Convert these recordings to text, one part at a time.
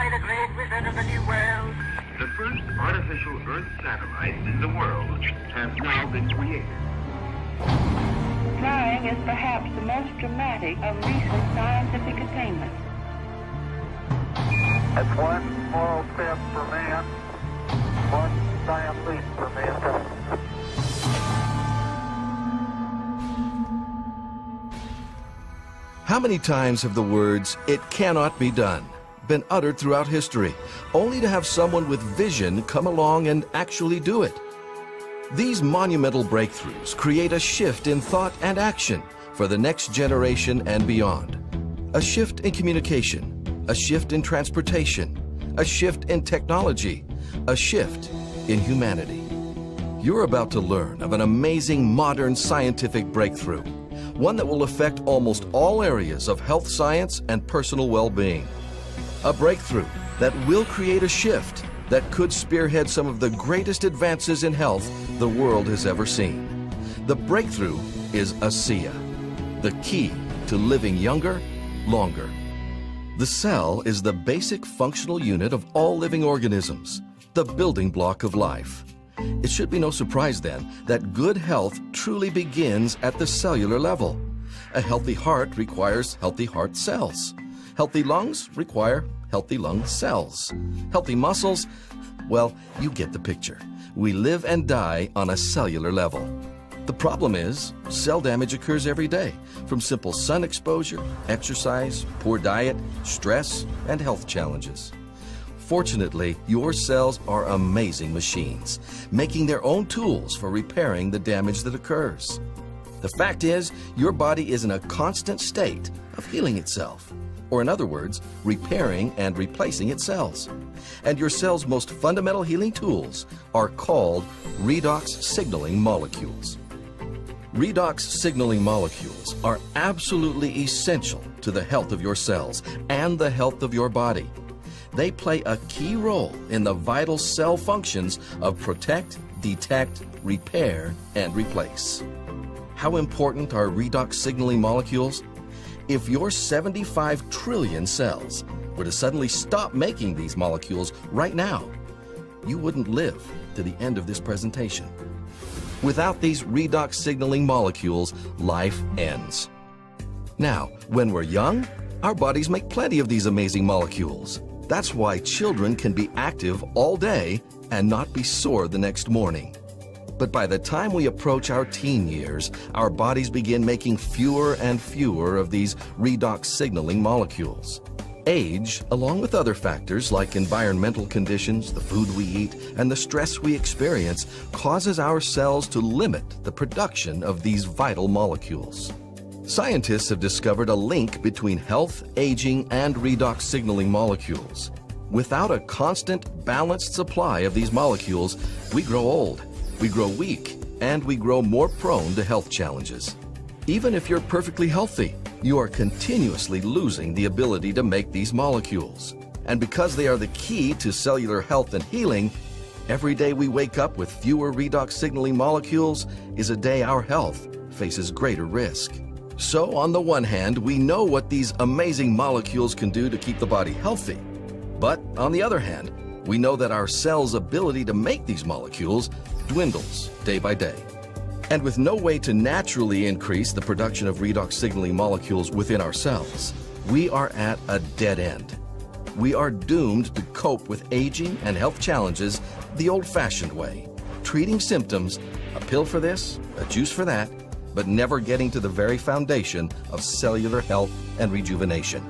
by the great wizard of the New World. The first artificial Earth satellites in the world have now been created. Flying is perhaps the most dramatic of recent scientific attainments. That's one small step for man, one giant leap for mankind. How many times have the words, "It cannot be done," been uttered throughout history, only to have someone with vision come along and actually do it? These monumental breakthroughs create a shift in thought and action for the next generation and beyond. A shift in communication, a shift in transportation, a shift in technology, a shift in humanity. You're about to learn of an amazing modern scientific breakthrough, one that will affect almost all areas of health science and personal well-being. A breakthrough that will create a shift that could spearhead some of the greatest advances in health the world has ever seen. The breakthrough is ASEA, the key to living younger, longer. The cell is the basic functional unit of all living organisms, the building block of life. It should be no surprise then that good health truly begins at the cellular level. A healthy heart requires healthy heart cells. Healthy lungs require healthy lung cells. Healthy muscles, well, you get the picture. We live and die on a cellular level. The problem is, cell damage occurs every day from simple sun exposure, exercise, poor diet, stress, and health challenges. Fortunately, your cells are amazing machines, making their own tools for repairing the damage that occurs. The fact is, your body is in a constant state of healing itself, or in other words, repairing and replacing its cells. And your cell's most fundamental healing tools are called redox signaling molecules. Redox signaling molecules are absolutely essential to the health of your cells and the health of your body. They play a key role in the vital cell functions of protect, detect, repair, and replace. How important are redox signaling molecules? If your 75 trillion cells were to suddenly stop making these molecules right now, you wouldn't live to the end of this presentation. Without these redox signaling molecules, life ends. Now, when we're young, our bodies make plenty of these amazing molecules. That's why children can be active all day and not be sore the next morning. But by the time we approach our teen years, our bodies begin making fewer and fewer of these redox signaling molecules. Age, along with other factors like environmental conditions, the food we eat, and the stress we experience, causes our cells to limit the production of these vital molecules. Scientists have discovered a link between health, aging, and redox signaling molecules. Without a constant, balanced supply of these molecules, we grow old, we grow weak, and we grow more prone to health challenges. Even if you're perfectly healthy, you are continuously losing the ability to make these molecules. And because they are the key to cellular health and healing, every day we wake up with fewer redox signaling molecules is a day our health faces greater risk. So on the one hand, we know what these amazing molecules can do to keep the body healthy. But on the other hand, we know that our cells' ability to make these molecules dwindles day by day. And with no way to naturally increase the production of redox signaling molecules within our cells, we are at a dead end. We are doomed to cope with aging and health challenges the old-fashioned way, treating symptoms, a pill for this, a juice for that, but never getting to the very foundation of cellular health and rejuvenation.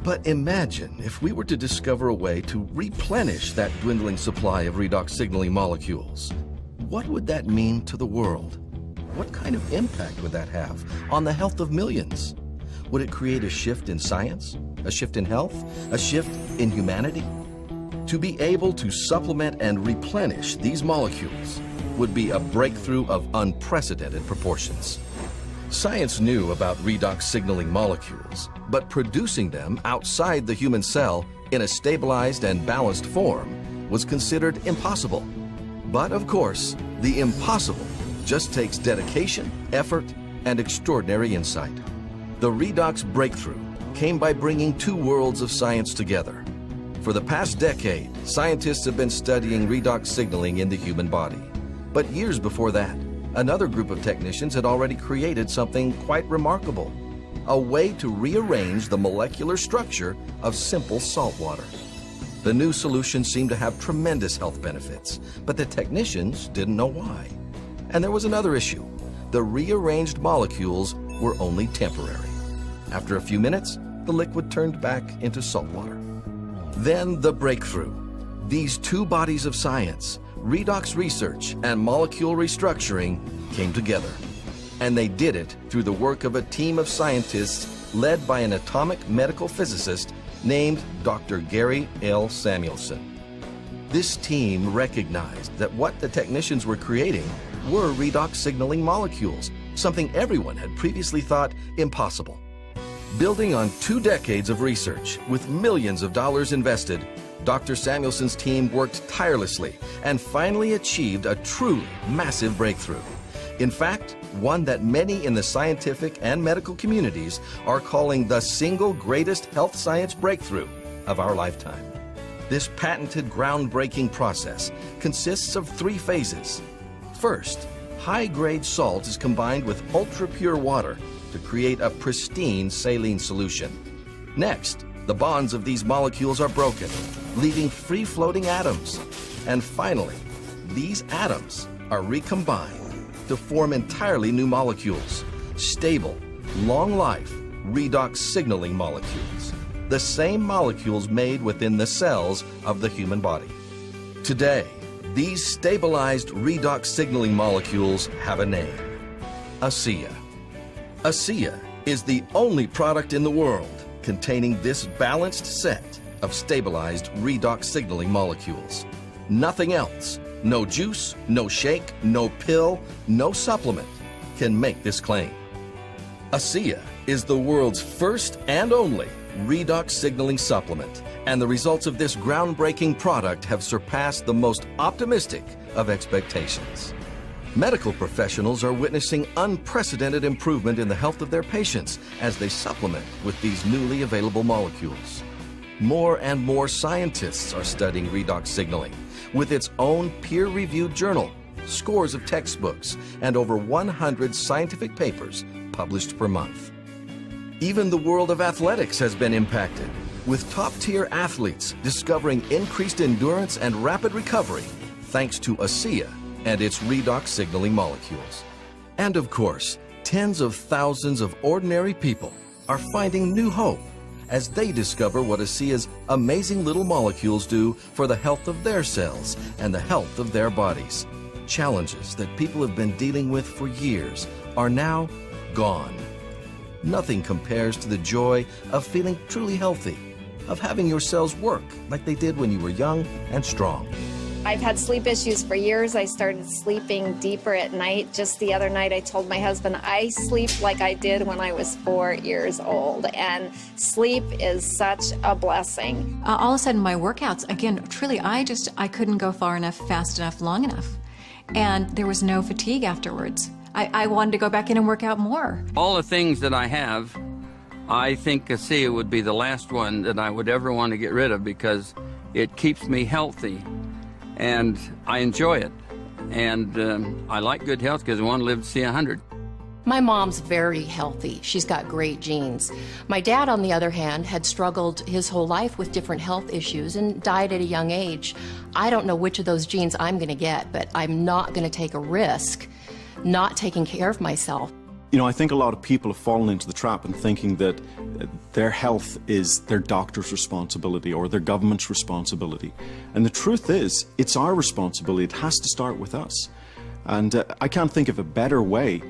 But imagine if we were to discover a way to replenish that dwindling supply of redox signaling molecules. What would that mean to the world? What kind of impact would that have on the health of millions? Would it create a shift in science, a shift in health, a shift in humanity? To be able to supplement and replenish these molecules would be a breakthrough of unprecedented proportions. Science knew about redox signaling molecules, but producing them outside the human cell in a stabilized and balanced form was considered impossible. But of course, the impossible just takes dedication, effort, and extraordinary insight. The redox breakthrough came by bringing two worlds of science together. For the past decade, scientists have been studying redox signaling in the human body. But years before that, another group of technicians had already created something quite remarkable: a way to rearrange the molecular structure of simple salt water. The new solution seemed to have tremendous health benefits, but the technicians didn't know why. And there was another issue. The rearranged molecules were only temporary. After a few minutes, the liquid turned back into salt water. Then the breakthrough. These two bodies of science, redox research and molecule restructuring, came together. And they did it through the work of a team of scientists led by an atomic medical physicist named Dr. Gary L. Samuelson. This team recognized that what the technicians were creating were redox signaling molecules, something everyone had previously thought impossible. Building on 2 decades of research with millions of dollars invested, Dr. Samuelson's team worked tirelessly and finally achieved a truly massive breakthrough. In fact, one that many in the scientific and medical communities are calling the single greatest health science breakthrough of our lifetime. This patented groundbreaking process consists of 3 phases. First, high-grade salt is combined with ultra-pure water to create a pristine saline solution. Next, the bonds of these molecules are broken, leaving free-floating atoms. And finally, these atoms are recombined to form entirely new molecules, stable, long-life, redox signaling molecules, the same molecules made within the cells of the human body. Today, these stabilized redox signaling molecules have a name: ASEA. ASEA is the only product in the world containing this balanced set of stabilized redox signaling molecules. Nothing else, no juice, no shake, no pill, no supplement can make this claim. ASEA is the world's first and only redox signaling supplement, and the results of this groundbreaking product have surpassed the most optimistic of expectations. Medical professionals are witnessing unprecedented improvement in the health of their patients as they supplement with these newly available molecules. More and more scientists are studying redox signaling, with its own peer-reviewed journal, scores of textbooks, and over 100 scientific papers published per month. Even the world of athletics has been impacted, with top-tier athletes discovering increased endurance and rapid recovery thanks to ASEA and its redox signaling molecules. And of course, tens of thousands of ordinary people are finding new hope as they discover what ASEA's amazing little molecules do for the health of their cells and the health of their bodies. Challenges that people have been dealing with for years are now gone. Nothing compares to the joy of feeling truly healthy, of having your cells work like they did when you were young and strong. I've had sleep issues for years. I started sleeping deeper at night. Just the other night, I told my husband, I sleep like I did when I was 4 years old. And sleep is such a blessing. All of a sudden, my workouts, again, truly, I couldn't go far enough, fast enough, long enough. And there was no fatigue afterwards. I wanted to go back in and work out more. All the things that I have, I think ASEA would be the last one that I would ever want to get rid of because it keeps me healthy. And I enjoy it. And I like good health because I want to live to see 100. My mom's very healthy. She's got great genes. My dad, on the other hand, had struggled his whole life with different health issues and died at a young age. I don't know which of those genes I'm going to get, but I'm not going to take a risk not taking care of myself. You know, I think a lot of people have fallen into the trap in thinking that their health is their doctor's responsibility or their government's responsibility. And the truth is, it's our responsibility. It has to start with us. And I can't think of a better way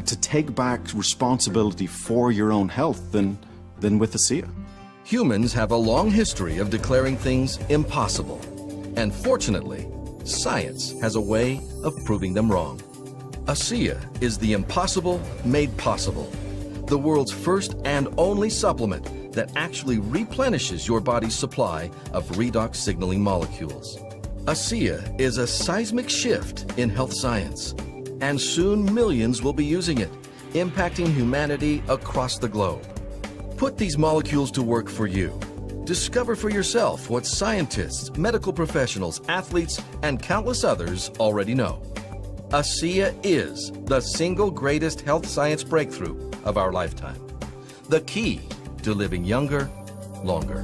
to take back responsibility for your own health than with ASEA. Humans have a long history of declaring things impossible. And fortunately, science has a way of proving them wrong. ASEA is the impossible made possible. The world's first and only supplement that actually replenishes your body's supply of redox signaling molecules. ASEA is a seismic shift in health science, and soon millions will be using it, impacting humanity across the globe. Put these molecules to work for you. Discover for yourself what scientists, medical professionals, athletes, and countless others already know. ASEA is the single greatest health science breakthrough of our lifetime. The key to living younger, longer.